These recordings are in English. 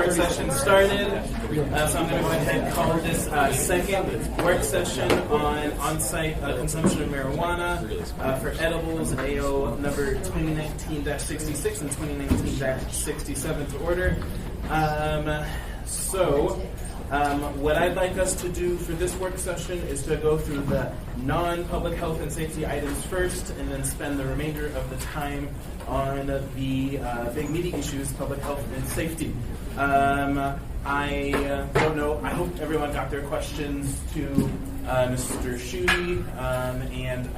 work session started. So I'm going to go ahead and call this second work session on on-site consumption of marijuana for edibles, AO number 2019-66 and 2019-67 to order. What I'd like us to do for this work session is to go through the non-public health and safety items first, and then spend the remainder of the time on the big meaty issues, public health and safety. I don't know, I hope everyone got their questions to Mr. Schutte, and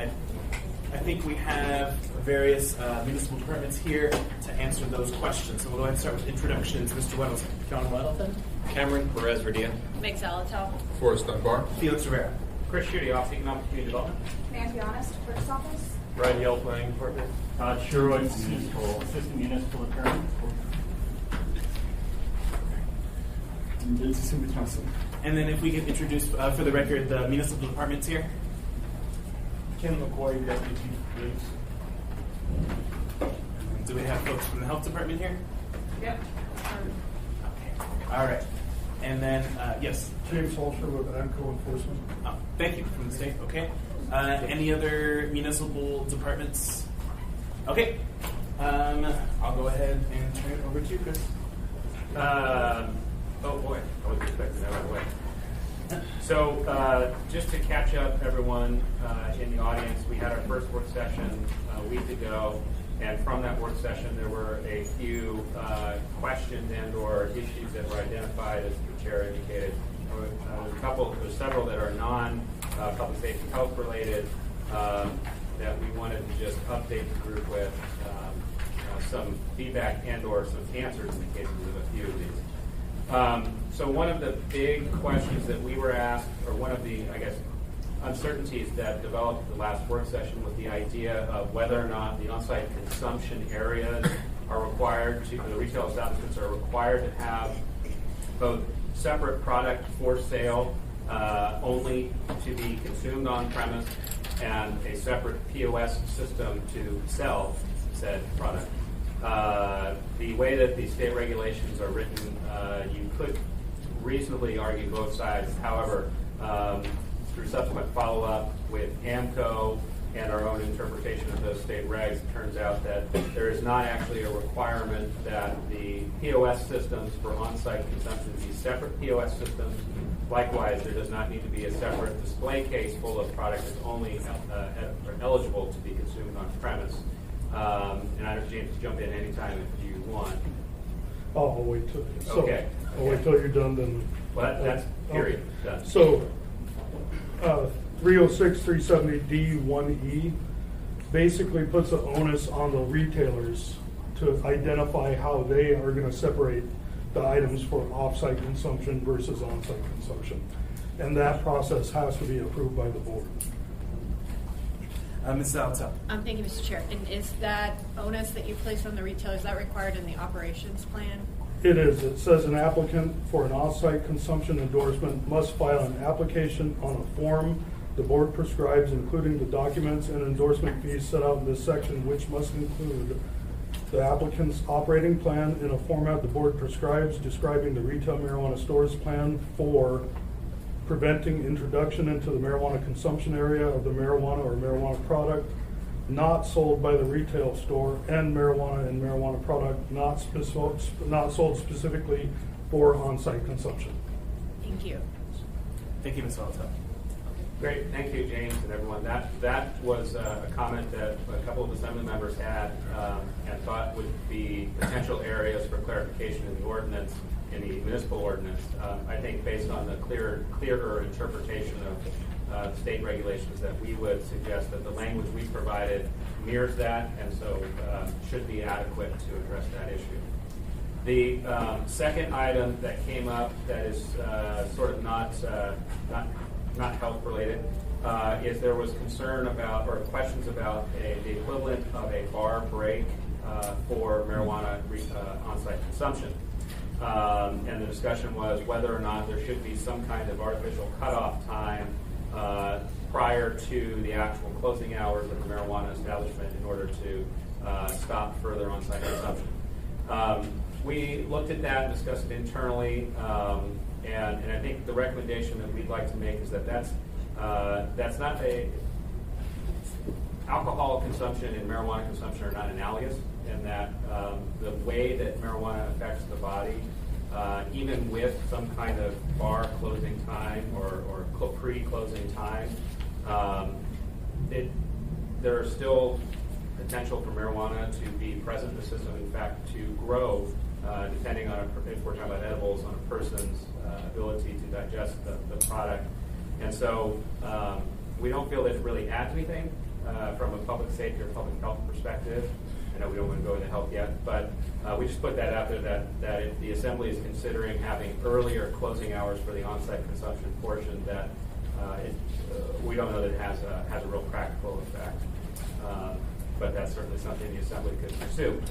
I think we have various municipal departments here to answer those questions. So we'll go ahead and start with introductions. Mr. Weddleton. John Weddleton. Cameron Perez-Verdia. Meg Zalatel. Forrest Dunbar. Felix Rivera. Chris Schutte, Office of Economic Community Development. Nancy Honest, Clerk's Office. Brad Yell, Planning Department. Sherwood, Assistant Municipal Attorney. And then if we could introduce, for the record, the municipal departments here. Ken McCoy, Deputy Chief of Police. Do we have folks from the health department here? Yep. Okay. All right. And then, yes. James Holscher with AMCO Enforcement. Oh, thank you, from the state. Okay. Any other municipal departments? Okay. I'll go ahead and turn it over to you, Chris. Oh boy, I was expecting that right away. So just to catch up everyone in the audience, we had our first work session a week ago, and from that work session there were a few questions and or issues that were identified, as the chair indicated. There's several that are non-public safety health related that we wanted to just update the group with some feedback and or some answers in the cases of a few of these. So one of the big questions that we were asked, or one of the, I guess, uncertainties that developed at the last work session was the idea of whether or not the on-site consumption areas are required to, the retail establishments are required to have both separate product for sale only to be consumed on premise and a separate POS system to sell said product. The way that the state regulations are written, you could reasonably argue both sides. However, through subsequent follow-up with AMCO and our own interpretation of those state regs, it turns out that there is not actually a requirement that the POS systems for on-site consumption be separate POS systems. Likewise, there does not need to be a separate display case full of product that's only eligible to be consumed on premise. And I know James, jump in anytime if you want. Oh, I'll wait till. Okay. I'll wait till you're done. Then. Well, that's period. Okay. Done. So, 306-370D1E basically puts the onus on the retailers to identify how they are going to separate the items for off-site consumption versus on-site consumption, and that process has to be approved by the board. Ms. Zalatel. Thank you, Mr. Chair. And is that onus that you place on the retailer, is that required in the operations plan? It is. It says an applicant for an off-site consumption endorsement must file an application on a form the board prescribes, including the documents and endorsement fees set out in this section, which must include the applicant's operating plan in a format the board prescribes, describing the retail marijuana stores plan for preventing introduction into the marijuana consumption area of the marijuana or marijuana product not sold by the retail store, and marijuana product not sold specifically for on-site consumption. Thank you. Thank you, Ms. Zalatel. Great, thank you, James, and everyone. That was a comment that a couple of assembly members had and thought would be potential areas for clarification in the ordinance, in the municipal ordinance. I think based on the clearer interpretation of state regulations, that we would suggest that the language we provided mirrors that, and so should be adequate to address that issue. The second item that came up that is sort of not health related is there was concern about, or questions about the equivalent of a bar break for marijuana on-site consumption. And the discussion was whether or not there should be some kind of artificial cutoff time prior to the actual closing hours of the marijuana establishment in order to stop further on-site consumption. We looked at that and discussed it internally, and I think the recommendation that we'd like to make is that that's not alcohol consumption and marijuana consumption are not analogous, and that the way that marijuana affects the body, even with some kind of bar closing time or pre-closing time, there are still potential for marijuana to be present in the system, in fact, to grow, depending on if we're talking about edibles, on a person's ability to digest the product. And so we don't feel that it really adds anything from a public safety or public health perspective. I know we don't want to go into health yet, but we just put that out there that if the Assembly is considering having earlier closing hours for the on-site consumption portion, that we don't know that it has a real practical effect. But that's certainly something the Assembly could pursue.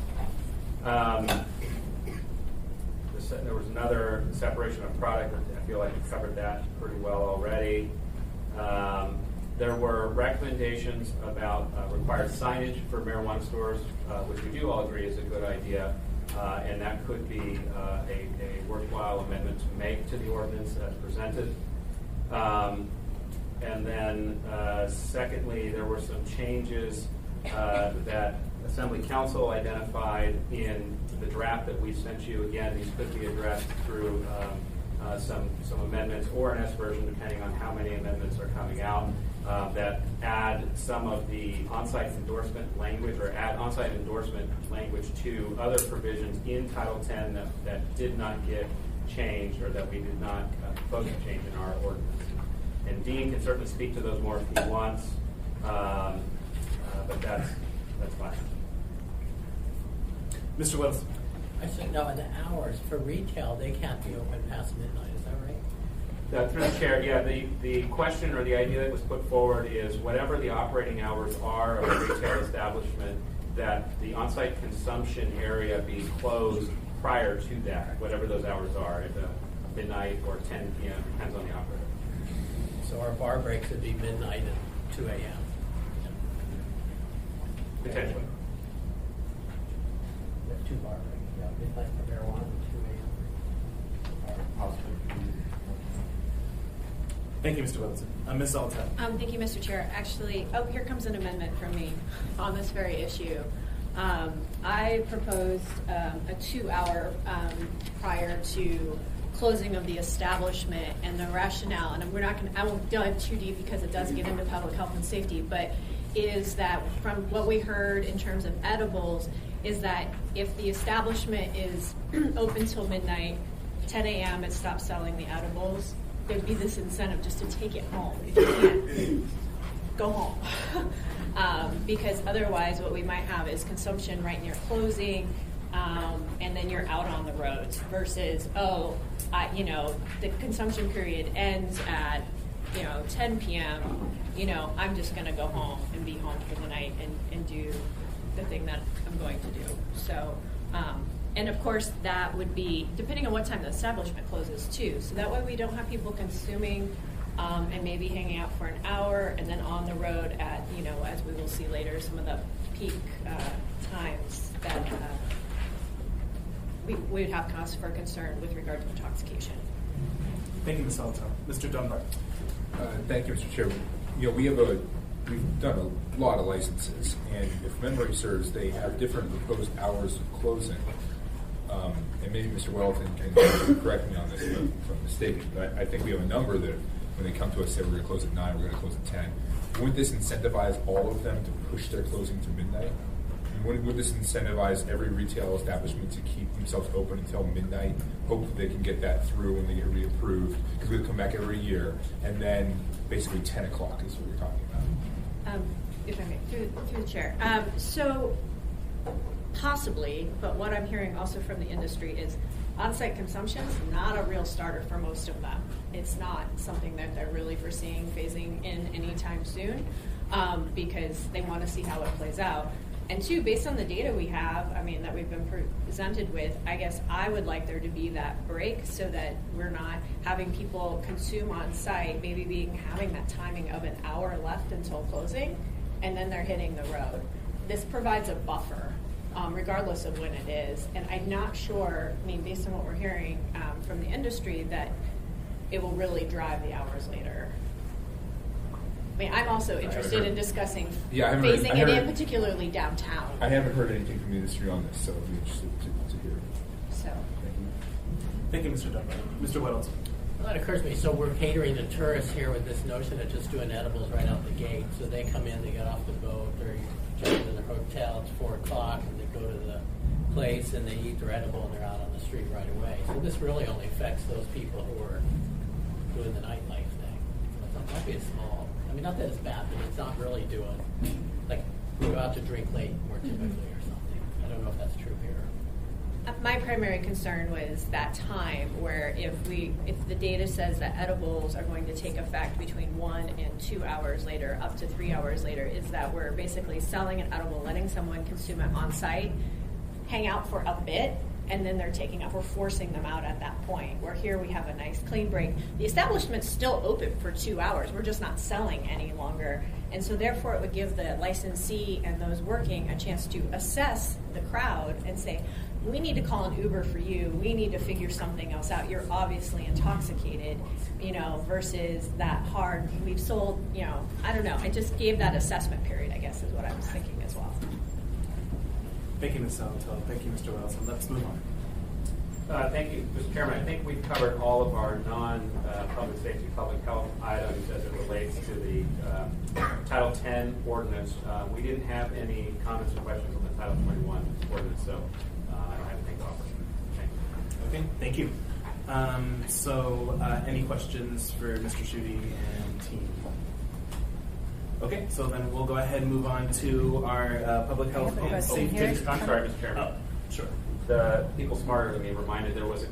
There was another separation of product. I feel like we covered that pretty well already. There were recommendations about required signage for marijuana stores, which we do all agree is a good idea, and that could be a worthwhile amendment to make to the ordinance as presented. And then secondly, there were some changes that Assembly Council identified in the draft that we sent you. Again, these could be addressed through some amendments or an S version, depending on how many amendments are coming out, that add some of the on-site endorsement language or add on-site endorsement language to other provisions in Title 10 that did not get changed or that we did not propose to change in our ordinance. And Dean can certainly speak to those more if he wants, but that's fine. Mr. Wilson. I said, no, the hours for retail, they can't be open past midnight, is that right? Through the chair, yeah, the question or the idea that was put forward is whatever the operating hours are of a retail establishment, that the on-site consumption area be closed prior to that, whatever those hours are, at midnight or 10 p.m., depends on the operator. So our bar breaks would be midnight and 2 a.m. Potentially. We have 2 bar breaks, yeah, midnight for marijuana and 2 a.m. Thank you, Mr. Wilson. Ms. Alta. Thank you, Mr. Chair. Actually, here comes an amendment from me on this very issue. I proposed a 2-hour prior to closing of the establishment, and the rationale, and I won't dive too deep because it does get into public health and safety, but is that from what we heard in terms of edibles, is that if the establishment is open till midnight, 10 a.m. it stops selling the edibles, there'd be this incentive just to take it home. If you can't, go home. Because otherwise what we might have is consumption right near closing, and then you're out on the roads versus, the consumption period ends at 10 p.m., I'm just going to go home and be home for the night and do the thing that I'm going to do. So, and of course that would be depending on what time the establishment closes too. So that way we don't have people consuming and maybe hanging out for an hour and then on the road at, as we will see later, some of the peak times that we would have cause for concern with regard to intoxication. Thank you, Ms. Alta. Mr. Dunbar. Thank you, Mr. Chairman. We've done a lot of licenses, and if memory serves, they have different proposed hours of closing. And maybe Mr. Welton can correct me on this if I'm mistaken, but I think we have a number that when they come to us say we're going to close at 9, we're going to close at 10. Wouldn't this incentivize all of them to push their closing to midnight? Would this incentivize every retail establishment to keep themselves open until midnight, hope that they can get that through when they get reapproved, because we come back every year, and then basically 10 o'clock is what we're talking about? If I may, through the chair. So possibly, but what I'm hearing also from the industry is on-site consumption is not a real starter for most of them. It's not something that they're really foreseeing phasing in anytime soon because they want to see how it plays out. And 2, based on the data we have, that we've been presented with, I guess I would like there to be that break so that we're not having people consume on site, maybe having that timing of an hour left until closing, and then they're hitting the road. This provides a buffer regardless of when it is. And I'm not sure, I mean, based on what we're hearing from the industry, that it will really drive the hours later. I mean, I'm also interested in discussing phasing it in, particularly downtown. I haven't heard anything from the industry on this, so I'd be interested to hear. So. Thank you, Mr. Dunbar. Mr. Weddles. Well, that occurs to me. So we're catering to tourists here with this notion of just doing edibles right out the gate. So they come in, they get off the boat, they're checking in their hotel. It's 4 o'clock, and they go to the place and they eat their edible, and they're out on the street right away. So this really only affects those people who are doing the nightlife thing. So it might be a small. I mean, not that it's bad, but it's not really doing like we go out to drink late more typically or something. I don't know if that's true here. My primary concern was that time where if the data says that edibles are going to take effect between 1 and 2 hours later, up to 3 hours later, is that we're basically selling an edible, letting someone consume it on site, hang out for a bit, and then they're taking off. We're forcing them out at that point. Where here we have a nice clean break. The establishment's still open for 2 hours. We're just not selling any longer. And so therefore it would give the licensee and those working a chance to assess the crowd and say, we need to call an Uber for you. We need to figure something else out. You're obviously intoxicated, versus that hard, we've sold, I don't know. I just gave that assessment period, I guess, is what I was thinking as well. Thank you, Ms. Salatel. Thank you, Mr. Wilson. Let's move on. Thank you, Mr. Chairman. I think we've covered all of our non-public safety, public health items as it relates to the Title 10 ordinance. We didn't have any comments or questions on the Title 21 ordinance, so I don't have anything to offer. Thank you. Okay, thank you. Any questions for Mr. Schutte and team? Okay, so then we'll go ahead and move on to our public health and safety. I'm sorry, Mr. Chairman. Oh, sure. The people smarter than me reminded me there was a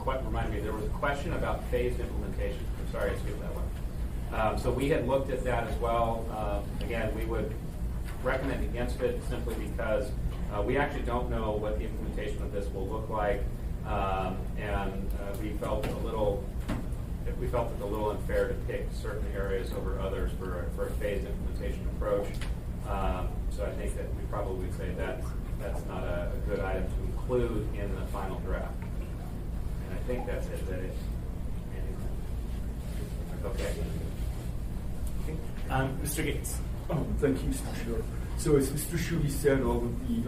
question about phased implementation. I'm sorry I skipped that one. So we had looked at that as well. Again, we would recommend against it simply because we actually don't know what the implementation of this will look like, and we felt it a little unfair to pick certain areas over others for a phased implementation approach. So I think that we probably would say that's not a good item to include in the final draft. And I think that's it. Okay. Mr. Gates. Thank you, Mr. Chair. So as Mr. Schutte said, all of the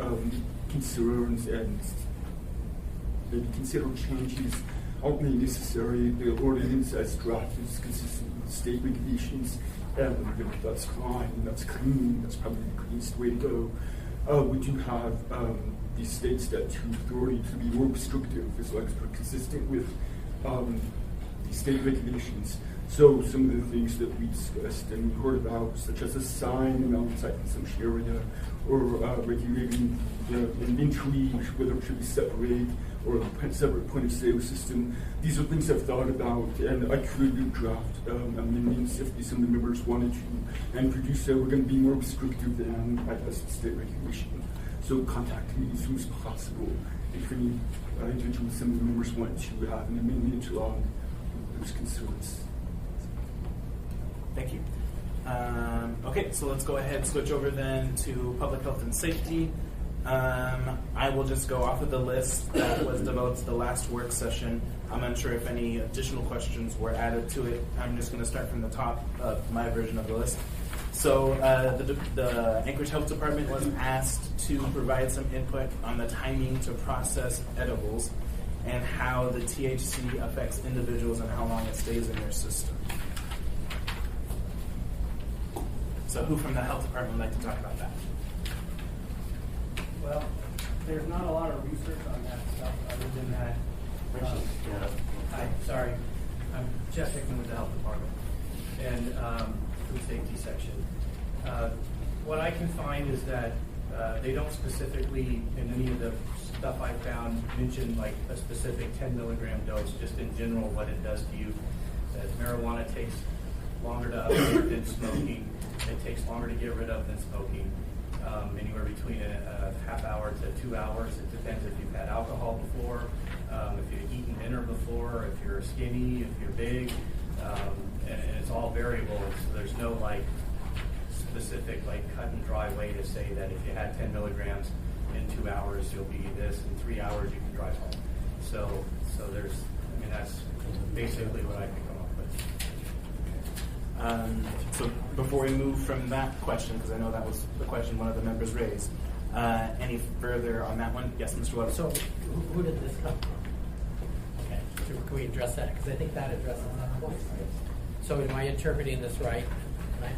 concerns and maybe considered changes aren't really necessary. The ordinance as drafted is consistent with state regulations, and that's fine, that's clean, that's probably the cleanest way to go. We do have the state statute authority to be more restrictive as long as we're consistent with the state regulations. So some of the things that we discussed and we heard about, such as a sign in an outside consumption area, or regulating the inventory, whether it should be separate or a separate point of sale system. These are things I've thought about, and I could draft amendments if some of the members wanted to. And produce we're going to be more restrictive than state regulation. So contact me as soon as possible if any individual, some of the members want to have an amendment along those concerns. Thank you. Okay, so let's go ahead and switch over then to public health and safety. I will just go off of the list that was developed at the last work session. I'm unsure if any additional questions were added to it. I'm just going to start from the top of my version of the list. So the Anchorage Health Department was asked to provide some input on the timing to process edibles and how the THC affects individuals and how long it stays in their system. So who from the health department would like to talk about that? Well, there's not a lot of research on that stuff other than that. I'm Jeff Hickman with the health department and food safety section. What I can find is that they don't specifically, in any of the stuff I found, mention like a specific 10 milligram dose, just in general what it does to you. That marijuana takes longer to uptake than smoking. It takes longer to get rid of than smoking. Anywhere between a half hour to 2 hours. It depends if you've had alcohol before, if you've eaten dinner before, if you're skinny, if you're big, and it's all variable. So there's no like specific like cut and dry way to say that if you had 10 milligrams, in 2 hours you'll be this, in 3 hours you can drive home. So there's, I mean, that's basically what I can come up with. So before we move from that question, because I know that was the question one of the members raised, any further on that one? Yes, Mr. Webb. So who did this come from? Okay, so can we address that? Because I think that addresses that point. So am I interpreting this right? Can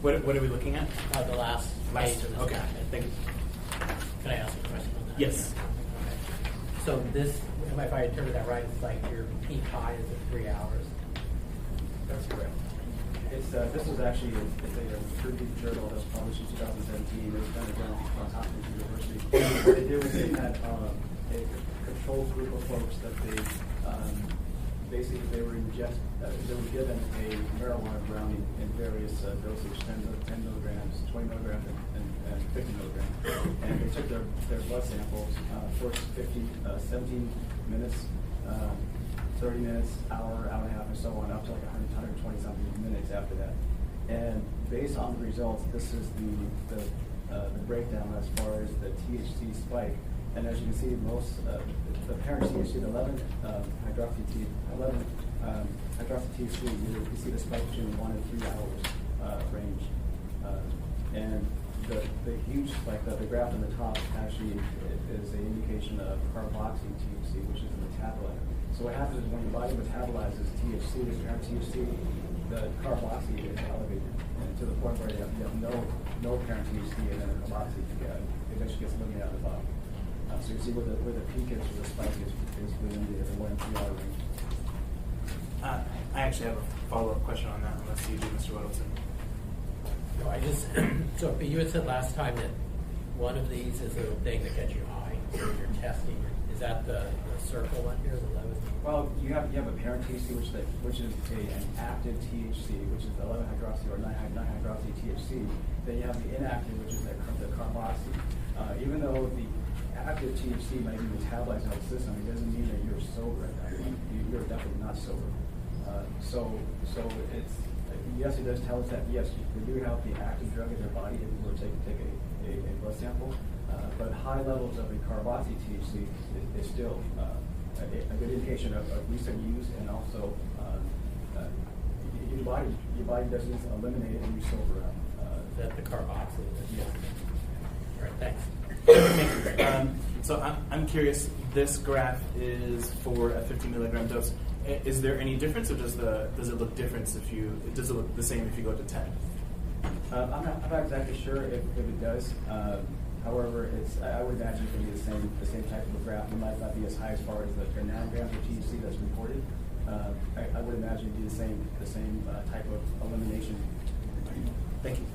What are we looking at? I, the last page of this Okay, document. thank you. Can I ask a question on that? Yes. Okay. So this, if I interpret that right, it's like your peak high is at 3 hours. That's correct. It's this was actually it's a peer-reviewed journal that was published in 2017. It was done at Johns Hopkins University. What they did was they had a controlled group of folks that they basically they were given a marijuana brownie in various dosage, 10 milligrams, 20 milligrams, and 50 milligrams. And they took their blood samples first 17 minutes. 30 minutes, hour and a half, and so on, up to like 120 something minutes after that. And based on the results, this is the breakdown as far as the THC spike. And as you can see, most the parent THC, the 11 hydroxy THC, you see the spike between 1 and 3 hours range. And the huge spike, the graph on the top, actually is an indication of carboxy THC, which is a metabolite. So what happens is when your body metabolizes THC, the parent THC, the carboxy is elevated, and to the point where you have no parent THC and then the carboxy eventually gets eliminated out of the body. So you see where the peak is, where the spike is within the 1 and 3 hour range. I actually have a follow-up question on that, unless you do, Mr. Weddleton. No, I just, so you had said last time that one of these is a thing that gets you high, so you're testing. Is that the circle one here, the 11? Well, you have a parent THC, which is an active THC, which is the 11-hydroxy or 9-hydroxy THC. Then you have the inactive, which is the carboxy. Even though the active THC might be metabolized out of the system, it doesn't mean that you're sober at that point. You're definitely not sober. So it's yes, it does tell us that yes, we do have the active drug in their body if we were to take a blood sample. But high levels of the carboxy THC is still a good indication of recent use, and also your body doesn't eliminate and you sober up. That the carboxy? Yes. All right, thanks. So I'm curious, this graph is for a 50 milligram dose. Is there any difference, or does it look different does it look the same if you go to 10? I'm not exactly sure if it does. However, I would imagine it would be the same type of graph. It might not be as high as far as the nanograms of THC that's reported. I would imagine it'd be the same type of elimination. Thank you.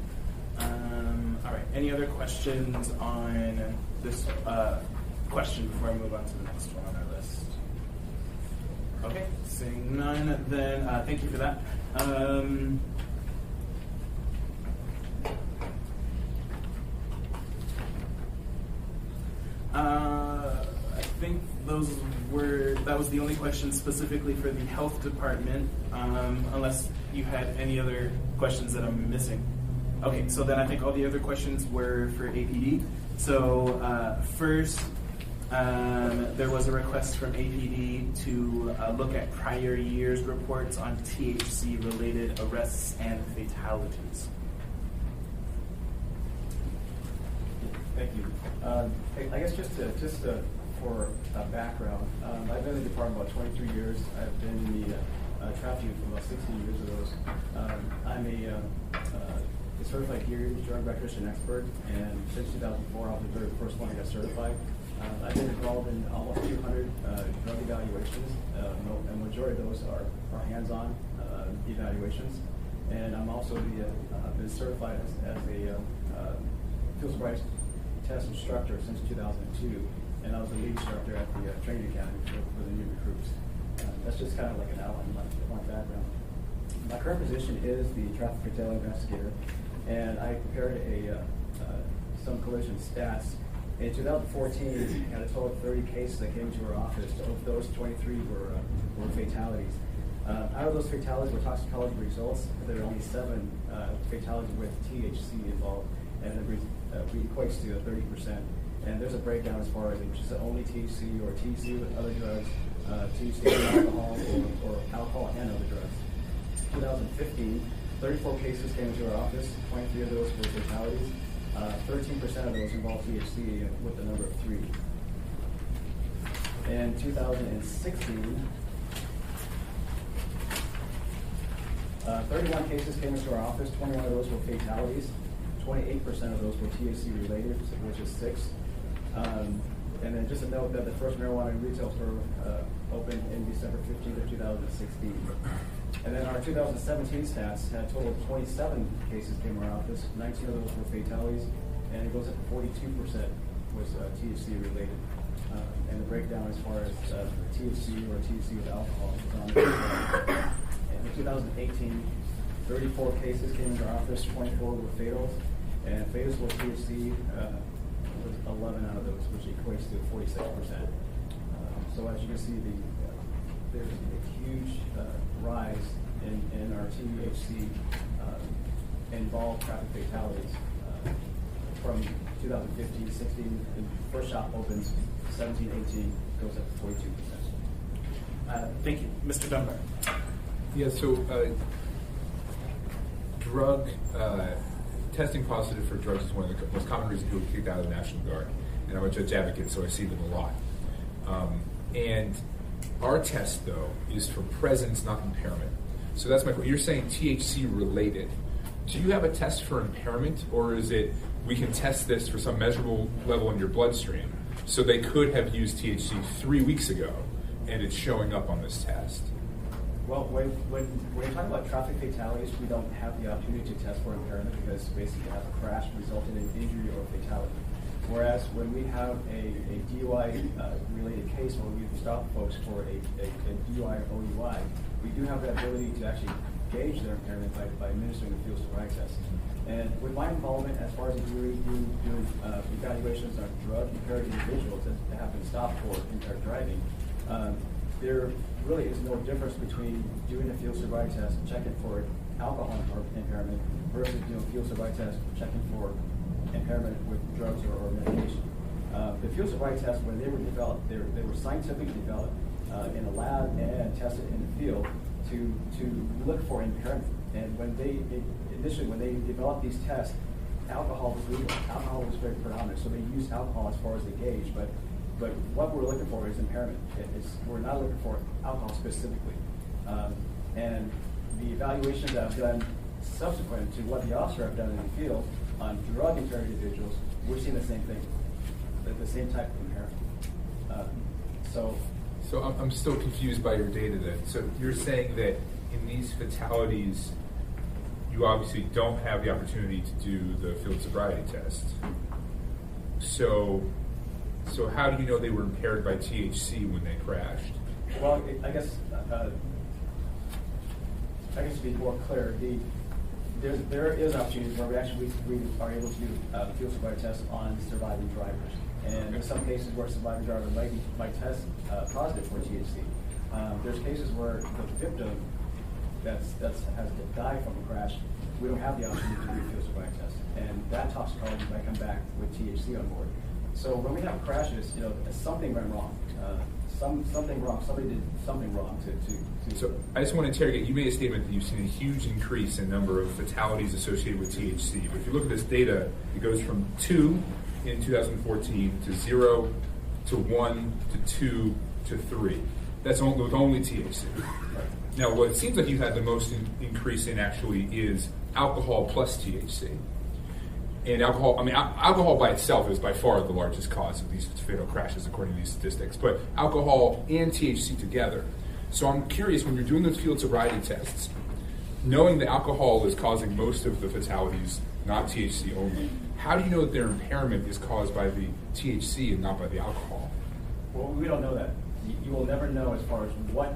All right. Any other questions on this question before I move on to the next one on our list? Okay. Seeing none, then thank you for that. I think that was the only question specifically for the health department, unless you had any other questions that I'm missing. Okay, so then I think all the other questions were for APD. So first, there was a request from APD to look at prior years' reports on THC-related arrests and fatalities. Thank you. I guess just for background, I've been in the department about 23 years. I've been in the traffic unit for about 16 years of those. I'm a certified drug recognition expert, and since 2004, I was the very first one to get certified. I've been involved in almost 200 drug evaluations, and the majority of those are hands-on evaluations. And I'm also been certified as a field sobriety test instructor since 2002, and I was the lead instructor at the training academy for the new recruits. That's just kind of like an outline of my background. My current position is the traffic fatality investigator, and I prepared some collision stats. In 2014, we had a total of 30 cases that came to our office. Of those, 23 were fatalities. Out of those fatalities were toxicology results. There were only 7 fatalities with THC involved, and it equates to 30%. And there's a breakdown as far as just only THC or THC with other drugs, THC with alcohol, or alcohol and other drugs. 2015, 34 cases came into our office, 23 of those were fatalities. 13% of those involved THC with the number of 3. In 2016, 31 cases came into our office, 21 of those were fatalities, 28% of those were THC related, which is 6. And then just a note that the first marijuana retail store opened in December 15th of 2016. And then our 2017 stats had a total of 27 cases came to our office, 19 of those were fatalities, and it goes up to 42% was THC related. And the breakdown as far as THC or THC with alcohol is on there. And in 2018, 34 cases came into our office, 24 were fatals, and fatals with THC was 11 out of those, which equates to 46%. So as you can see, there's a huge rise in our THC involved traffic fatalities from 2015, 16. The first shop opens 17, 18, goes up to 42%. Thank you. Mr. Dunbar. Yeah, so drug testing positive for drugs is one of the most common reasons people get kicked out of the National Guard. And I'm a judge advocate, so I see them a lot. And our test, though, is for presence, not impairment. So that's my question. You're saying THC related. Do you have a test for impairment, or is it we can test this for some measurable level in your bloodstream? So they could have used THC 3 weeks ago, and it's showing up on this test. Well, when you're talking about traffic fatalities, we don't have the opportunity to test for impairment because basically you have a crash resulting in injury or fatality. Whereas when we have a DUI-related case where we stop folks for a DUI or OUI, we do have the ability to actually gauge their impairment by administering the field sobriety test. And with my involvement, as far as doing evaluations on drug-impaired individuals that have been stopped for impaired driving, there really is no difference between doing a field sobriety test and checking for alcohol impairment versus doing a field sobriety test and checking for impairment with drugs or medication. The field sobriety tests, when they were developed, they were scientifically developed in a lab and tested in the field to look for impairment. And when they developed these tests, alcohol was legal. Alcohol was very predominant, so they used alcohol as far as the gauge. But what we're looking for is impairment. We're not looking for alcohol specifically. And the evaluations that I've done subsequent to what the officer have done in the field on drug-impaired individuals, we're seeing the same thing, the same type of impairment. So I'm still confused by your data then. So you're saying that in these fatalities, you obviously don't have the opportunity to do the field sobriety test. So how do you know they were impaired by THC when they crashed? Well, I guess to be more clear, there is opportunities where we are able to do field sobriety tests on surviving drivers. And in some cases where a surviving driver might test positive for THC. There's cases where the victim has died from a crash, we don't have the opportunity to do a field sobriety test. And that toxicology might come back with THC on board. So when we have crashes, something went wrong. Something wrong. Somebody did something wrong to. So I just want to interrogate. You made a statement that you've seen a huge increase in number of fatalities associated with THC. But if you look at this data, it goes from 2 in 2014 to 0 to 1 to 2 to 3. That's with only THC. Right. Now, what it seems like you had the most increase in actually is alcohol plus THC. And alcohol by itself is by far the largest cause of these fatal crashes, according to these statistics. But alcohol and THC together. So I'm curious, when you're doing those field sobriety tests, knowing that alcohol is causing most of the fatalities, not THC only, how do you know that their impairment is caused by the THC and not by the alcohol? Well, we don't know that. You will never know as far as what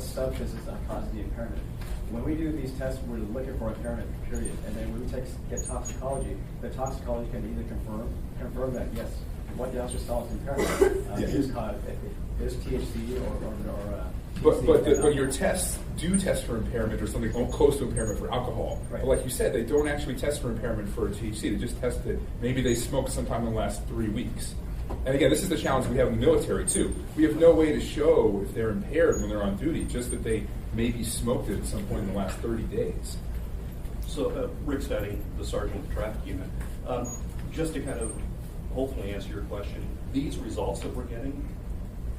substance is causing the impairment. When we do these tests, we're looking for impairment, period. And then when we get toxicology, the toxicology can either confirm that, yes, what the officer saw is impairment is THC or But your tests do test for impairment or something close to impairment for alcohol. Right. But like you said, they don't actually test for impairment for THC. They just test that maybe they smoked sometime in the last 3 weeks. And again, this is the challenge we have in the military too. We have no way to show if they're impaired when they're on duty, just that they maybe smoked it at some point in the last 30 days. So, Rick Steady, the sergeant of the traffic unit. Just to kind of hopefully answer your question, these results that we're getting,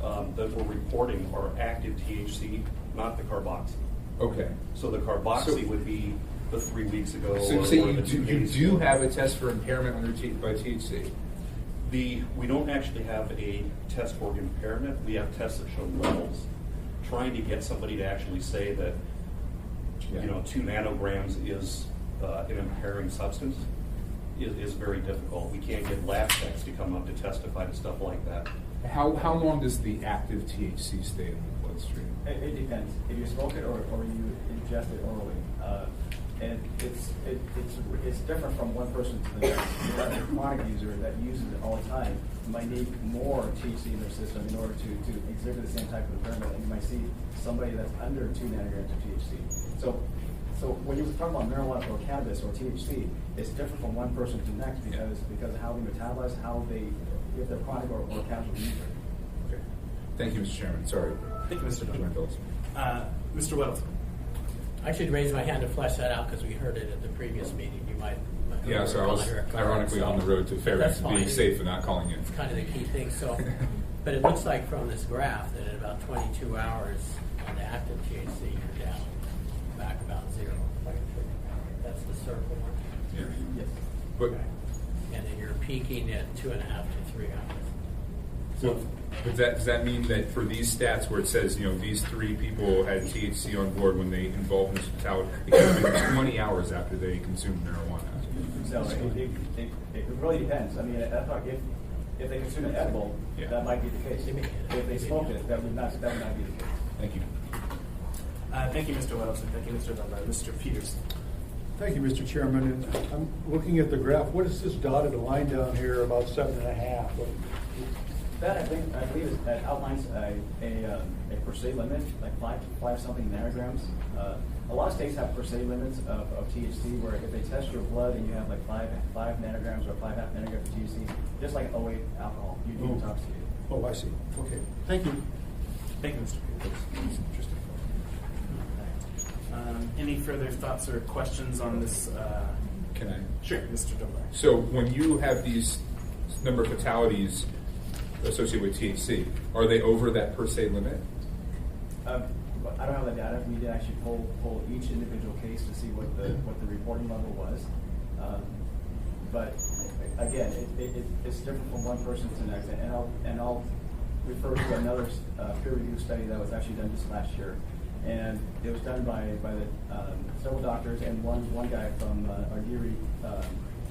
that we're reporting are active THC, not the carboxy. Okay. So the carboxy would be the 3 weeks ago. So or you the 2 do days ago. have a test for impairment by THC? We don't actually have a test for impairment. We have tests that show levels. Trying to get somebody to actually say that, 2 nanograms is an impairing substance is very difficult. We can't get lab techs to come up to testify to stuff like that. How long does the active THC stay in the bloodstream? It depends. If you smoke it or you ingest it orally, and it's different from one person to the next. You have a chronic user that uses it all the time might need more THC in their system in order to exhibit the same type of impairment. And you might see somebody that's under 2 nanograms of THC. So when you talk about marijuana or cannabis or THC, it's different from one person to the next because of how they metabolize, if they're chronic or casual user. Okay. Thank you, Mr. Chairman. Sorry. Thank you, Mr. Chairman Dunbar. Phillips. Mr. Wells. I should raise my hand to flesh that out because we heard it at the previous meeting. You might. Yeah, so I was ironically on the road to Fairbanks, being safe and not calling in. It's kind of the key thing. So, but it looks like from this graph that in about 22 hours on the active THC, you're down back about 0. That's the circle one. Yeah. Yes. But, And then you're peaking at 2.5 to 3 hours. So, but does that mean that for these stats where it says, these 3 people had THC on board when they involved in this fatality, it could have been 20 hours after they consumed marijuana? So it really depends. I mean, if they consume an edible, that might be the case. If they smoked it, that would not be the case. Thank you. Thank you, Mr. Wells, and thank you, Mr. Dunbar. Mr. Peters. Thank you, Mr. Chairman. And I'm looking at the graph. What is this dotted line down here about 7.5? That I believe it outlines a per se limit, like five something nanograms. A lot of states have per se limits of THC, where if they test your blood and you have like 5 nanograms or 5.5 nanograms of THC, just like 08 alcohol, you'd be intoxicated. Oh, I see. Okay. Thank you. Thank you, Mr. Peters. Interesting. Any further thoughts or questions on this? Can I? Sure, Mr. Dunbar. So when you have these number of fatalities associated with THC, are they over that per se limit? I don't have the data. We did actually pull each individual case to see what the reporting level was. But again, it's different from one person to the next. And I'll refer to another peer-reviewed study that was actually done just last year, and it was done by the several doctors and one guy from our Geary,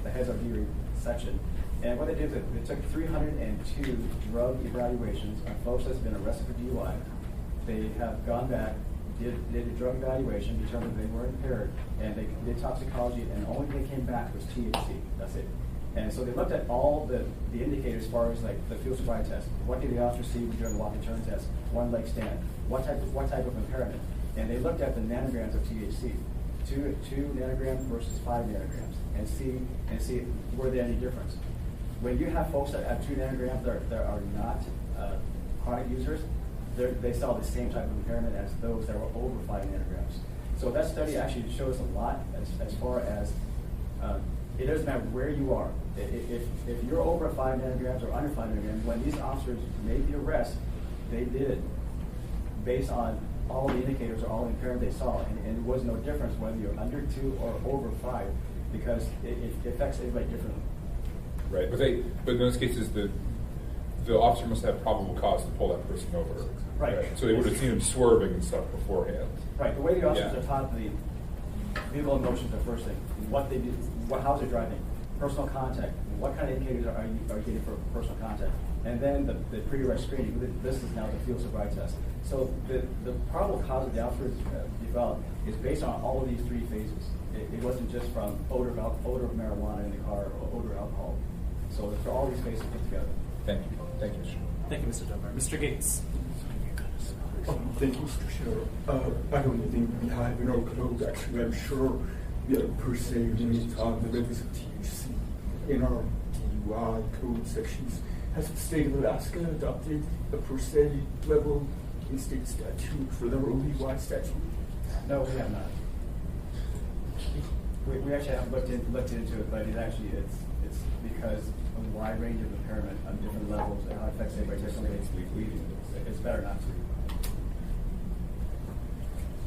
the heads of Geary section. And what they did is they took 302 drug evaluations on folks that's been arrested for DUI. They have gone back, did a drug evaluation, determined they were impaired, and they did toxicology, and only thing that came back was THC. That's it. And so they looked at all the indicators as far as like the field sobriety test. What did the officer see during the walk and turn test? One leg stand. What type of impairment? And they looked at the nanograms of THC. 2 nanograms versus 5 nanograms, and see were there any difference. When you have folks that have 2 nanograms that are not chronic users, they saw the same type of impairment as those that were over 5 nanograms. So that study actually shows a lot as far as it doesn't matter where you are. If you're over 5 nanograms or under 5 nanograms, when these officers made the arrest, they did it based on all the indicators or all the impairment they saw, and there was no difference whether you're under 2 or over 5, because it affects everybody differently. Right, but in those cases, the officer must have probable cause to pull that person over. Right. So they would have seen him swerving and stuff beforehand. Right. The way the officers are taught, the vehicle in motion is the first thing. What they do, how's it driving, personal contact. What kind of indicators are you getting for personal contact? And then the pre-arrest screening. This is now the field sobriety test. So the probable cause that the officers developed is based on all of these 3 phases. It wasn't just from odor of marijuana in the car or odor of alcohol. So for all these phases put together. Thank you. Thank you, Mr. Thank you, Mr. Dunbar. Mr. Gates. Thank you, Mr. Chair. I don't think we have in our code, actually, I'm sure we have per se limit on the levels of THC in our DUI code sections. Has the state of Alaska adopted a per se level in state statute for their OUI statute? No, we have not. We actually haven't looked into it, but it's because of a wide range of impairment on different levels and how it affects everybody differently. It's better not to.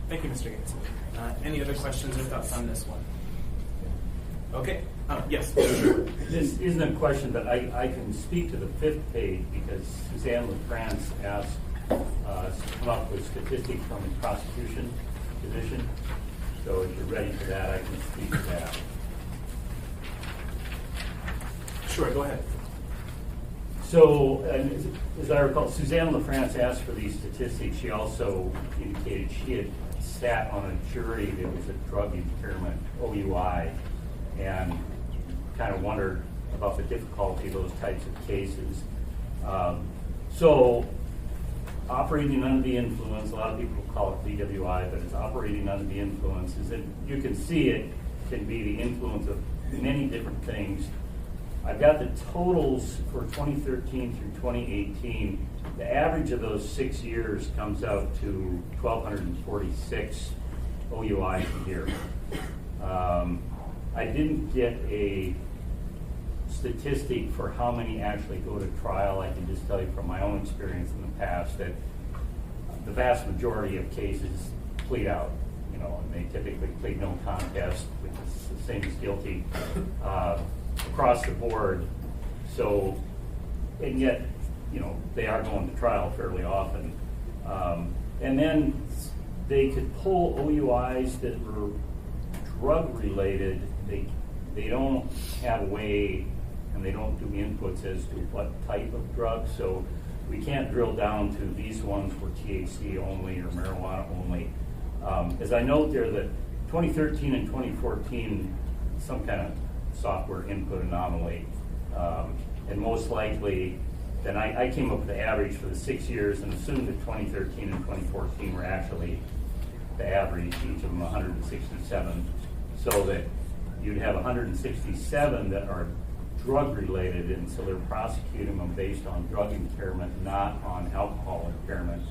Thank you, Mr. Gates. Any other questions or thoughts on this one? Okay. Yes. This isn't a question, but I can speak to the 5th page because Suzanne LaFrance asked us to come up with statistics from the prosecution division. So if you're ready for that, I can speak to that. Sure, go ahead. So, as I recall, Suzanne LaFrance asked for these statistics. She also indicated she had sat on a jury that was a drug impairment, OUI, and kind of wondered about the difficulty of those types of cases. So, operating under the influence, a lot of people call it DWI, but it's operating under the influence, is that you can see it can be the influence of many different things. I've got the totals for 2013 through 2018. The average of those 6 years comes out to 1,246 OUIs a year. I didn't get a statistic for how many actually go to trial. I can just tell you from my own experience in the past that the vast majority of cases plead out, and they typically plead no contest, which is the same as guilty, across the board. So, and yet, they are going to trial fairly often. And then they could pull OUIs that were drug related. They don't have a way, and they don't do inputs as to what type of drug. So we can't drill down to these ones were THC only or marijuana only. As I note there, that 2013 and 2014, some kind of software input anomaly, and most likely, then I came up with the average for the 6 years and assumed that 2013 and 2014 were actually the average, each of them 167, so that you'd have 167 that are drug related, and so they're prosecuting them based on drug impairment, not on alcohol impairment.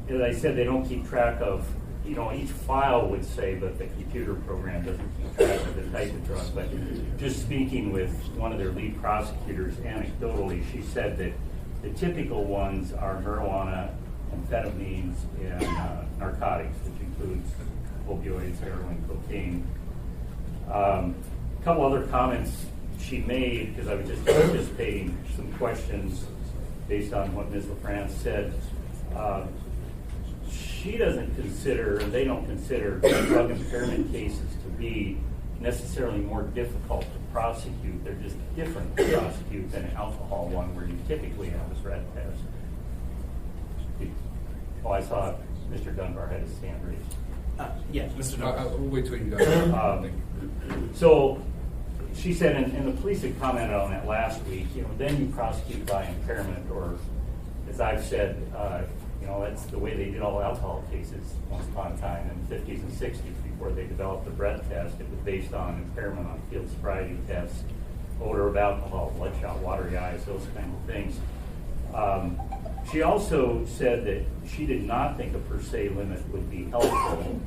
As I said, they don't keep track of, each file would say, but the computer program doesn't keep track of the type of drug. But just speaking with one of their lead prosecutors anecdotally, she said that the typical ones are marijuana, amphetamines, and narcotics, which includes opioids, heroin, cocaine. A couple other comments she made, because I was just anticipating some questions based on what Ms. LaFrance said. She doesn't consider, and they don't consider, drug impairment cases to be necessarily more difficult to prosecute. They're just different to prosecute than an alcohol one, where you typically have a breath test. Oh, I saw Mr. Dunbar had his hand raised. Yeah, Mr. Dunbar. We'll wait till you're done. So she said, and the police had commented on that last week, then you prosecute by impairment, or as I've said, that's the way they did all alcohol cases once upon a time in the 50s and 60s before they developed the breath test. It was based on impairment on field sobriety tests, odor of alcohol, bloodshot, watery eyes, those kind of things. She also said that she did not think a per se limit would be helpful.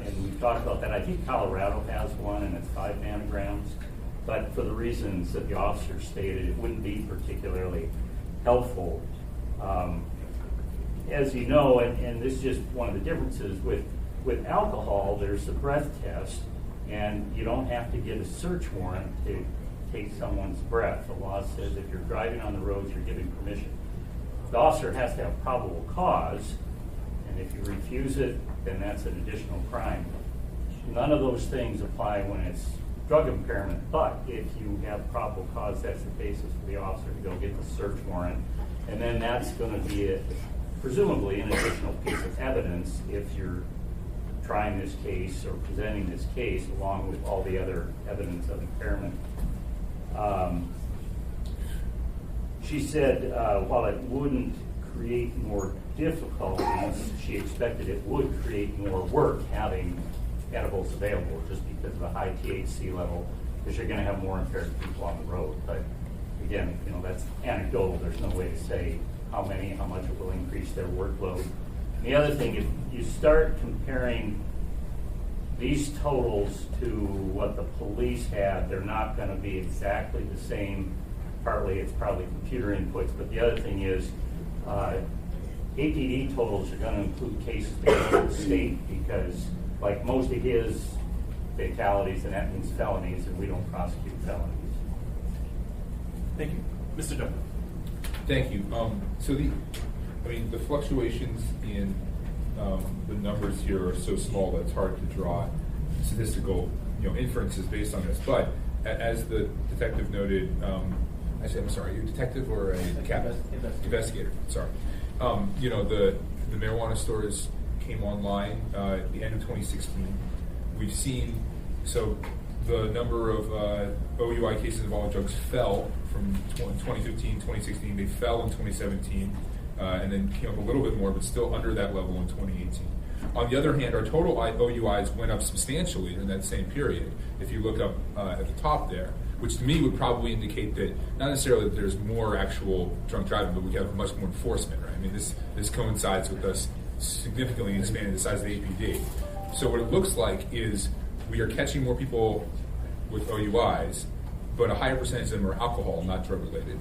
And we talked about that. I think Colorado has one, and it's 5 nanograms. But for the reasons that the officer stated, it wouldn't be particularly helpful. As you know, and this is just one of the differences, with alcohol, there's the breath test, and you don't have to get a search warrant to take someone's breath. The law says if you're driving on the roads, you're giving permission. The officer has to have probable cause, and if you refuse it, then that's an additional crime. None of those things apply when it's drug impairment, but if you have probable cause, that's the basis for the officer to go get the search warrant, and then that's going to be presumably an additional piece of evidence if you're trying this case or presenting this case along with all the other evidence of impairment. She said while it wouldn't create more difficulties, she expected it would create more work having edibles available just because of the high THC level, because you're going to have more impaired people on the road. But again, that's anecdotal. There's no way to say how many, how much it will increase their workload. The other thing, if you start comparing these totals to what the police had, they're not going to be exactly the same. Partly it's probably computer inputs, but the other thing is APD totals are going to include cases that go to the state because, like most of his fatalities, and that means felonies, and we don't prosecute felonies. Thank you. Mr. Dunn. Thank you. So the fluctuations in the numbers here are so small that it's hard to draw statistical, inferences based on this. But as the detective noted, actually, I'm sorry, are you a detective or a captain? Investigator. Sorry. The marijuana stores came online at the end of 2016. We've seen the number of OUI cases involving drugs fell from 2015, 2016. They fell in 2017, and then came up a little bit more, but still under that level in 2018. On the other hand, our total OUIs went up substantially in that same period. If you look up at the top there, which to me would probably indicate that not necessarily that there's more actual drunk driving, but we have much more enforcement, right? I mean, this coincides with us significantly expanding the size of the APD. So what it looks like is we are catching more people with OUIs, but a higher percentage of them are alcohol, not drug related.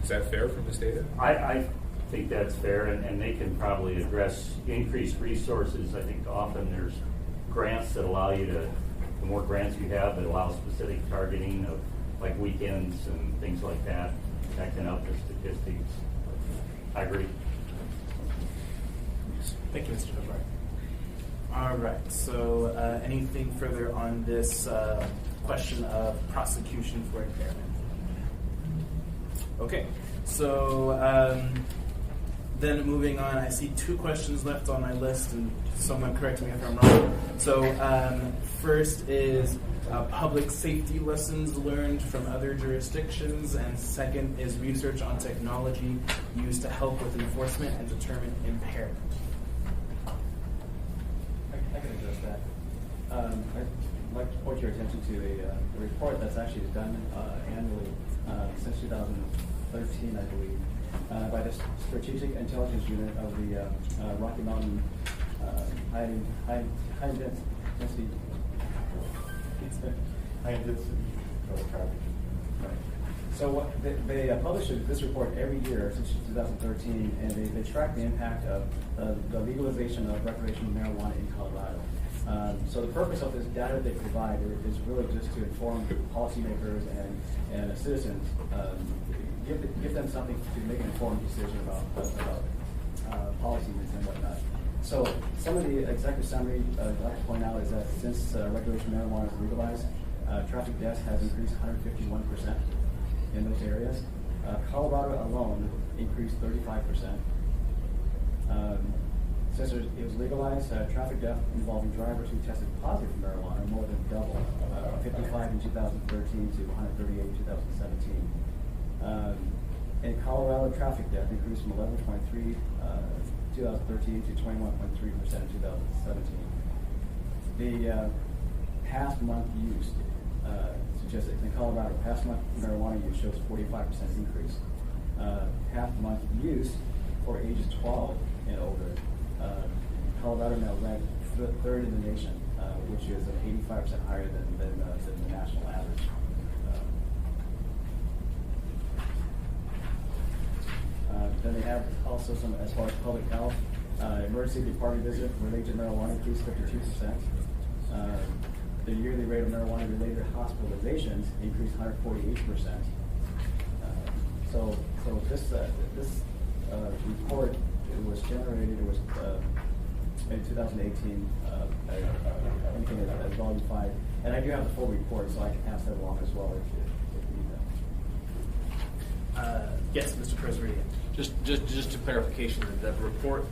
Is that fair from this data? I think that's fair, and they can probably address increased resources. I think often there's grants that allow you to, the more grants you have that allow specific targeting of like weekends and things like that, that can help the statistics. I agree. Thank you, Mr. Dunbar. All right, so anything further on this question of prosecution for impairment? Okay, so then moving on, I see two questions left on my list, and someone correct me if I'm wrong. So first is public safety lessons learned from other jurisdictions, and second is research on technology used to help with enforcement and determine impairment. I can address that. I'd like to point your attention to the report that's actually done annually since 2013, I believe, by the Strategic Intelligence Unit of the Rocky Mountain High Density Traffic. Right. So what they publish this report every year since 2013, and they track the impact of the legalization of recreational marijuana in Colorado. So the purpose of this data they provide is really just to inform policymakers and citizens, give them something to make an informed decision about policies and whatnot. So some of the executive summary I'd like to point out is that since recreational marijuana is legalized, traffic deaths has increased 151% in those areas. Colorado alone increased 35%. Since it was legalized, traffic death involving drivers who tested positive for marijuana more than doubled, 55 in 2013 to 138 in 2017. In Colorado, traffic death increased from 11.3 2013 to 21.3% in 2017. The past month use suggests that in Colorado, past month marijuana use shows 45% increase. Past month use for ages 12 and older, Colorado now ranked third in the nation, which is 85% higher than the national average. Then they have also some, as far as public health, emergency department visit related to marijuana increased 52%. The yearly rate of marijuana-related hospitalizations increased 148%. So this report was generated. It was in 2018. Anything as volume 5, and I do have the full report, so I can pass that along as well if you need that. Yes, Mr. President. Just a clarification, the report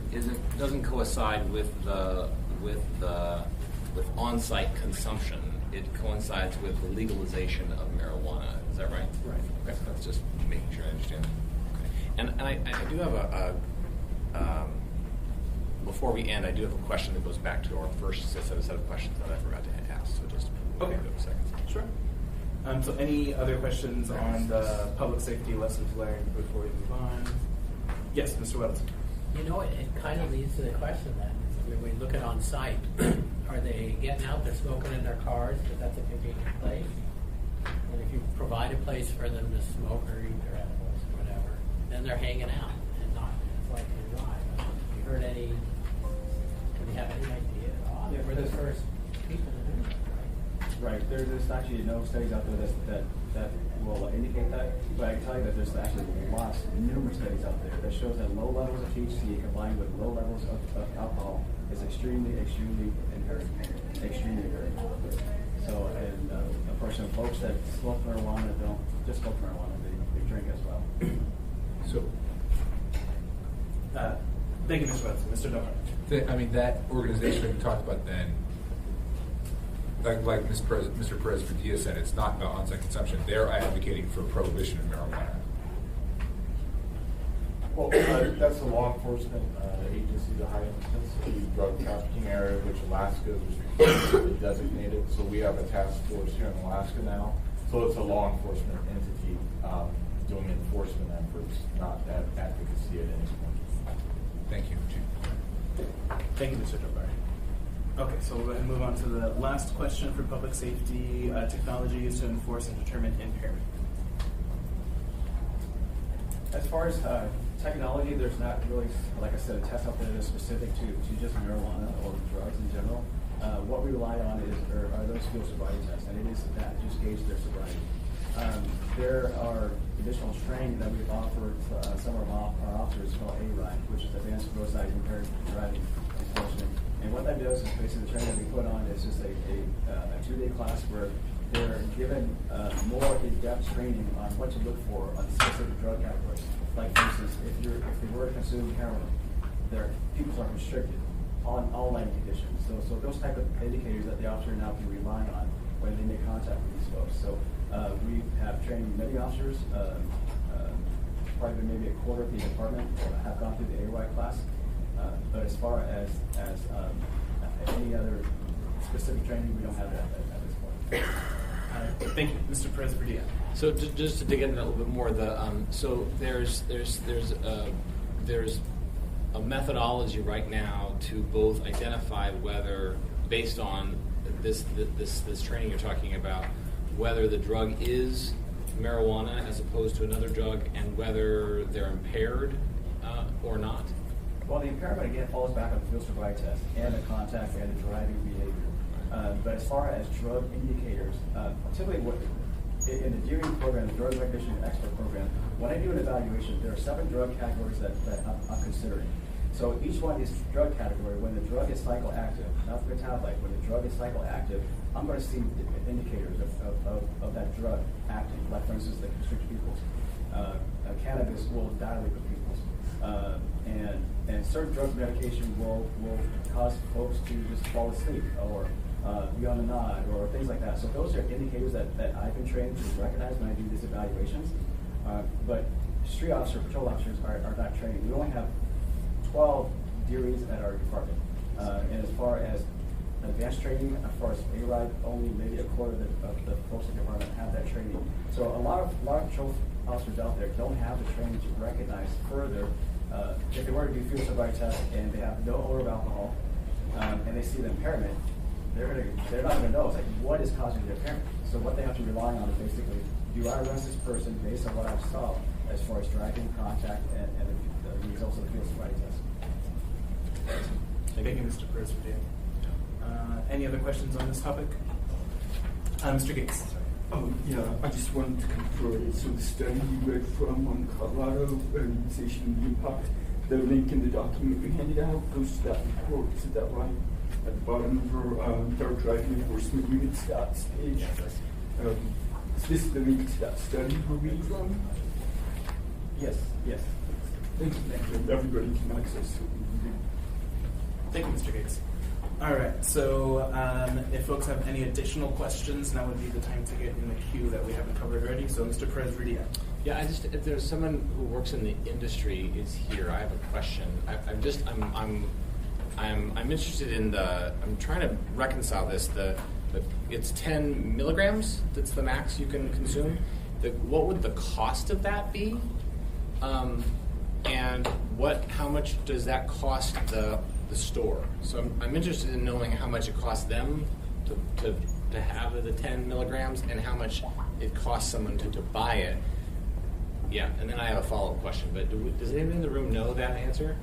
doesn't coincide with on-site consumption. It coincides with the legalization of marijuana. Is that right? Right. Okay, that's just making sure I understand. And I do have before we end, I do have a question that goes back to our first set of questions that I forgot to ask. So just Okay. a second. Sure. So any other questions on the public safety lessons learned before we move on? Yes, Mr. Wells. You know, it kind of leads to the question then. When we look at on-site, are they getting out, they're smoking in their cars because that's a convenient place? And if you provide a place for them to smoke or eat their edibles or whatever, then they're hanging out and not as likely to drive. Have you heard any, do you have any idea at all? Yeah, We're the first people to do that, right? Right, there's actually no studies out there that will indicate that, but I can tell you that there's actually numerous studies out there that shows that low levels of THC combined with low levels of alcohol is extremely inherent. So, and of course, some folks that smoke marijuana don't just smoke marijuana, they drink as well. So, Thank you, Mr. Wells. Mr. Dohart. that organization we talked about then, like Mr. Perez-Padilla said, it's not about on-site consumption. They're advocating for prohibition of marijuana. Well, that's a law enforcement agency, the high intensity drug trafficking area, which Alaska was designated. So we have a task force here in Alaska now. So it's a law enforcement entity doing enforcement efforts, not advocacy at any point. Thank you. Thank you, Mr. Dohart. Okay, so we'll go ahead and move on to the last question for public safety. Technology is to enforce and determine impairment. As far as technology, there's not really, like I said, a test out there that's specific to just marijuana or drugs in general. What we rely on are those field sobriety tests, and it is that just gauge their sobriety. There are additional training that we've offered some of our officers called ARIDE, which is Advanced Roadside Impaired Driving Enforcement. And what that does is basically the training that we put on is just a 2-day class where they're given more in-depth training on what to look for on specific drug categories. Like, for instance, if they were to consume heroin, their pupils are restricted on all lighting conditions. So those type of indicators that the officer now can rely on when they make contact with these folks. So we have trained many officers, probably maybe a quarter of the department have gone through the AY class. But as far as any other specific training, we don't have that at this point. Thank you, Mr. Perez-Padilla. So just to dig in a little bit more, so there's a methodology right now to both identify whether, based on this training you're talking about, whether the drug is marijuana as opposed to another drug, and whether they're impaired or not. Well, the impairment again falls back on the field sobriety test and the contact and the driving behavior. But as far as drug indicators, typically in the DRE program, the Drug Recognition Expert program, when I do an evaluation, there are 7 drug categories that I'm considering. So each one is drug category. When the drug is psychoactive, not the metabolite, when the drug is psychoactive, I'm going to see indicators of that drug acting, like for instance, the constricted pupils. Cannabis will dilate the pupils. And certain drug medication will cause folks to just fall asleep or be on a nod or things like that. So those are indicators that I've been trained to recognize when I do these evaluations. But street officers, patrol officers are not trained. We only have 12 DREs at our department. And as far as advanced training, as far as ARIDE, only maybe a quarter of the folks in the department have that training. So a lot of patrol officers out there don't have the training to recognize further. If they were to do field sobriety tests and they have no odor of alcohol, and they see the impairment, they're not going to know. It's like, what is causing the impairment? So what they have to rely on is basically, do I arrest this person based on what I saw as far as driving, contact, and the results of the field sobriety test? Thank you, Mr. Perez-Padilla. Any other questions on this topic? Mr. Gates. Oh, yeah, I just wanted to confirm. So the study you read from on Colorado utilization impact, the link in the document we handed out goes to that report. Is that right? At the bottom of our driving enforcement unit stats page. Is this the link to that study we're reading from? Yes. Thank you. Everybody can access it. Thank you, Mr. Gates. All right, so if folks have any additional questions, now would be the time to get in the queue that we haven't covered already. So, Mr. Perez-Padilla. Yeah, if there's someone who works in the industry is here, I have a question. I'm interested in I'm trying to reconcile this. It's 10 milligrams. That's the max you can consume. What would the cost of that be? And how much does that cost the store? So I'm interested in knowing how much it costs them to have the 10 milligrams and how much it costs someone to buy it. Yeah, and then I have a follow-up question, but does anyone in the room know that answer?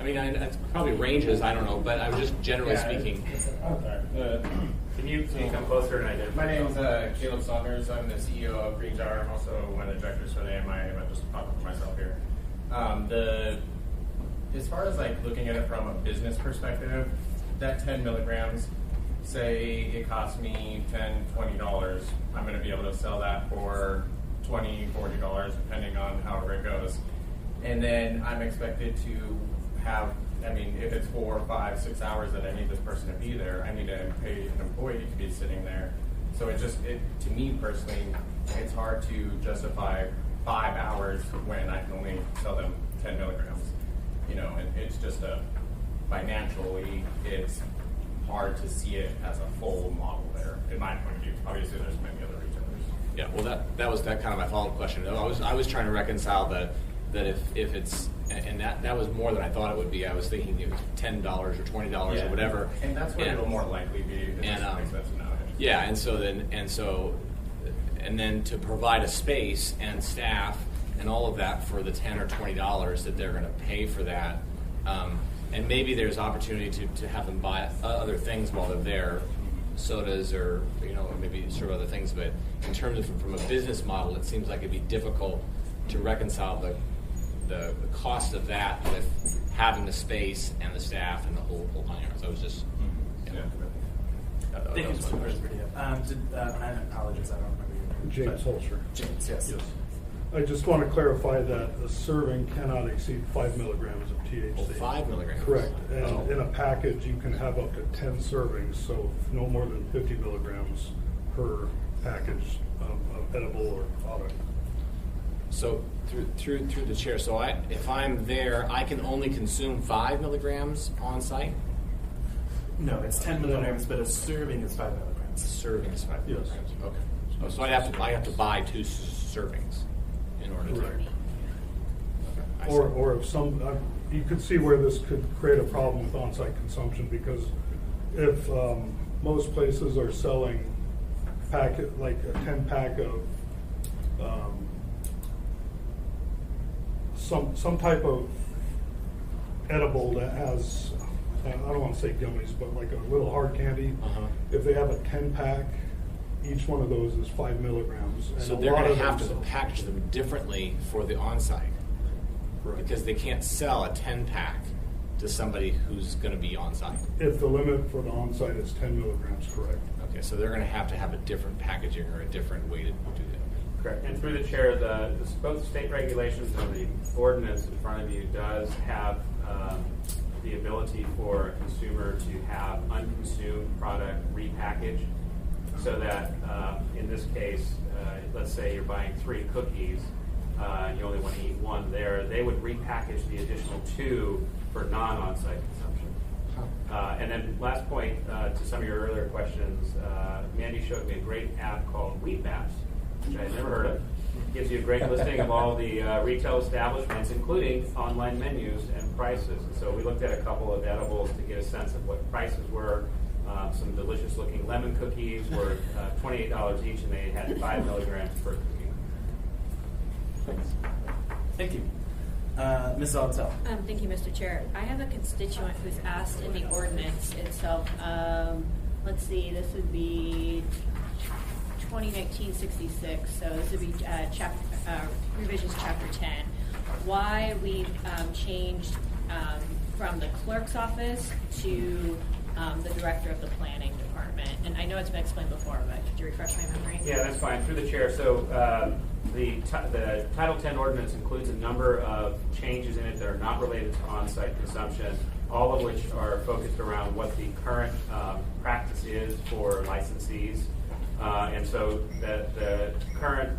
I mean, it probably ranges, I don't know, but I was just generally speaking. Can you come closer and identify? My name is Caleb Saunders. I'm the CEO of Green Jar. I'm also one of the directors for the AMI. I just pop up for myself here. As far as like looking at it from a business perspective, that 10 milligrams, say it costs me $10, $20, I'm going to be able to sell that for $20, $40, depending on however it goes. And then I'm expected to have, if it's 4, 5, 6 hours that I need this person to be there, I need to pay an employee to be sitting there. So to me personally, it's hard to justify 5 hours when I can only sell them 10 milligrams. It's just financially, it's hard to see it as a full model there, in my point of view. Obviously, there's many other retailers. Yeah, well, that was kind of my follow-up question. I was trying to reconcile that if it's and that was more than I thought it would be. I was thinking it was $10 or $20 or whatever. And that's what it'll more likely be. It's expensive nowadays. Yeah, and then to provide a space and staff and all of that for the $10 or $20 that they're going to pay for that. And maybe there's opportunity to have them buy other things while they're there, sodas or maybe sort of other things. But in terms of from a business model, it seems like it'd be difficult to reconcile the cost of that with having the space and the staff and the whole 9 yards. I was just Thank you, Mr. President. I apologize, I don't remember your name. James Holscher. James, yes. I just want to clarify that a serving cannot exceed 5 milligrams of THC. 5 milligrams? Correct. And in a package, you can have up to 10 servings, so no more than 50 milligrams per package of edible or product. So through the chair, so if I'm there, I can only consume 5 milligrams on site? No, it's 10 milligrams, but a serving is 5 milligrams. A serving is 5 milligrams. Yes. Okay. So I have to buy 2 servings in order to. Correct. Okay. Or if you could see where this could create a problem with on-site consumption, because if most places are selling like a 10-pack of some type of edible that has, I don't want to say gummies, but like a little hard candy. If they have a 10-pack, each one of those is 5 milligrams. And so they're going to have to package them differently for the on-site. Right. Because they can't sell a 10-pack to somebody who's going to be on-site. If the limit for the on-site is 10 milligrams, correct. Okay, so they're going to have a different packaging or a different way to do that. Correct. And through the chair, both state regulations and the ordinance in front of you does have the ability for a consumer to have unconsumed product repackaged, so that in this case, let's say you're buying 3 cookies, you only want to eat 1 there, they would repackage the additional 2 for non-on-site consumption. And then last point, to some of your earlier questions, Mandy showed me a great app called Wheat Maps, which I had never heard of. Gives you a great listing of all the retail establishments, including online menus and prices. And so we looked at a couple of edibles to get a sense of what prices were. Some delicious-looking lemon cookies were $28 each, and they had 5 milligrams per cookie. Thanks. Thank you. Ms. Altel. Thank you, Mr. Chair. I have a constituent who's asked in the ordinance itself. Let's see, this would be 2019-66, so this would be revisions chapter 10. Why we changed from the clerk's office to the director of the planning department. And I know it's been explained before, but could you refresh my memory? Yeah, that's fine. Through the chair. So the Title 10 ordinance includes a number of changes in it that are not related to on-site consumption, all of which are focused around what the current practice is for licensees. And so the current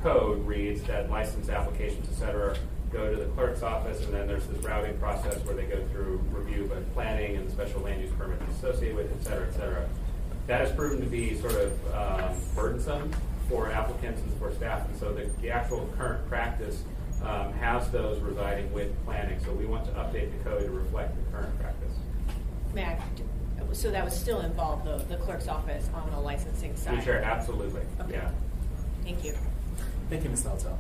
code reads that license applications, et cetera, go to the clerk's office, and then there's this routing process where they go through review by planning and the special land use permit associated with, et cetera, et cetera. That has proven to be sort of burdensome for applicants and for staff, and so the actual current practice has those residing with planning. So we want to update the code to reflect the current practice. May I? So that would still involve the clerk's office on the licensing side? Sure, absolutely. Okay. Yeah. Thank you. Thank you, Ms. Dalto.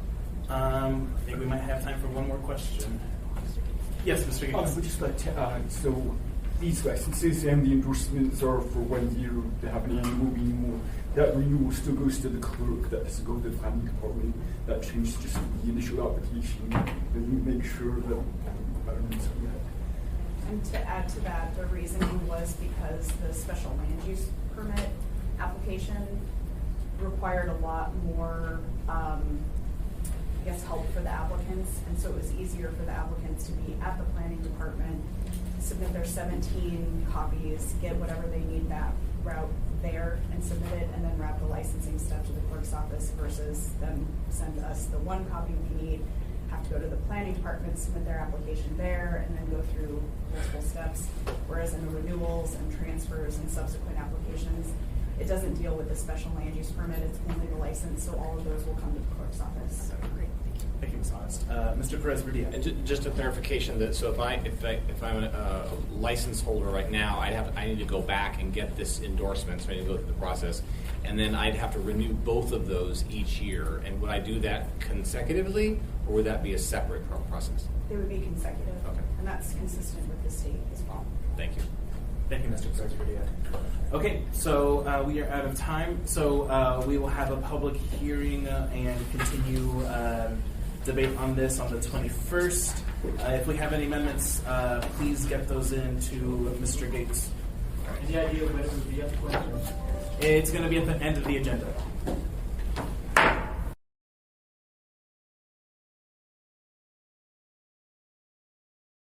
I think we might have time for one more question. Yes, Mr. I Gibbons. would just like to so these licenses and the endorsements are for 1 year. They have an annual renewal. That renewal still goes to the clerk. That doesn't go to the planning department. That changes just the initial application. Then you make sure that I don't know something like that. And to add to that, the reasoning was because the special land use permit application required a lot more, I guess, help for the applicants. And so it was easier for the applicants to be at the planning department, submit their 17 copies, get whatever they need that route there and submit it, and then route the licensing stuff to the clerk's office versus them send us the one copy we need, have to go to the planning department, submit their application there, and then go through multiple steps. Whereas in the renewals and transfers and subsequent applications, it doesn't deal with the special land use permit, it's only the license, so all of those will come to the clerk's office. Great. Thank you, Ms. Honest. Mr. Perez-Verdia. And just a clarification that if I'm a license holder right now, I need to go back and get this endorsement, so I need to go through the process, and then I'd have to renew both of those each year. And would I do that consecutively, or would that be a separate process? They would be consecutive, Okay. and that's consistent with the state as well. Thank you. Thank you, Mr. Perez-Verdia. Okay, so we are out of time. So we will have a public hearing and continue debate on this on the 21st. If we have any amendments, please get those in to Mr. Gates. The idea of it would be up to It's going to be at the end of the agenda.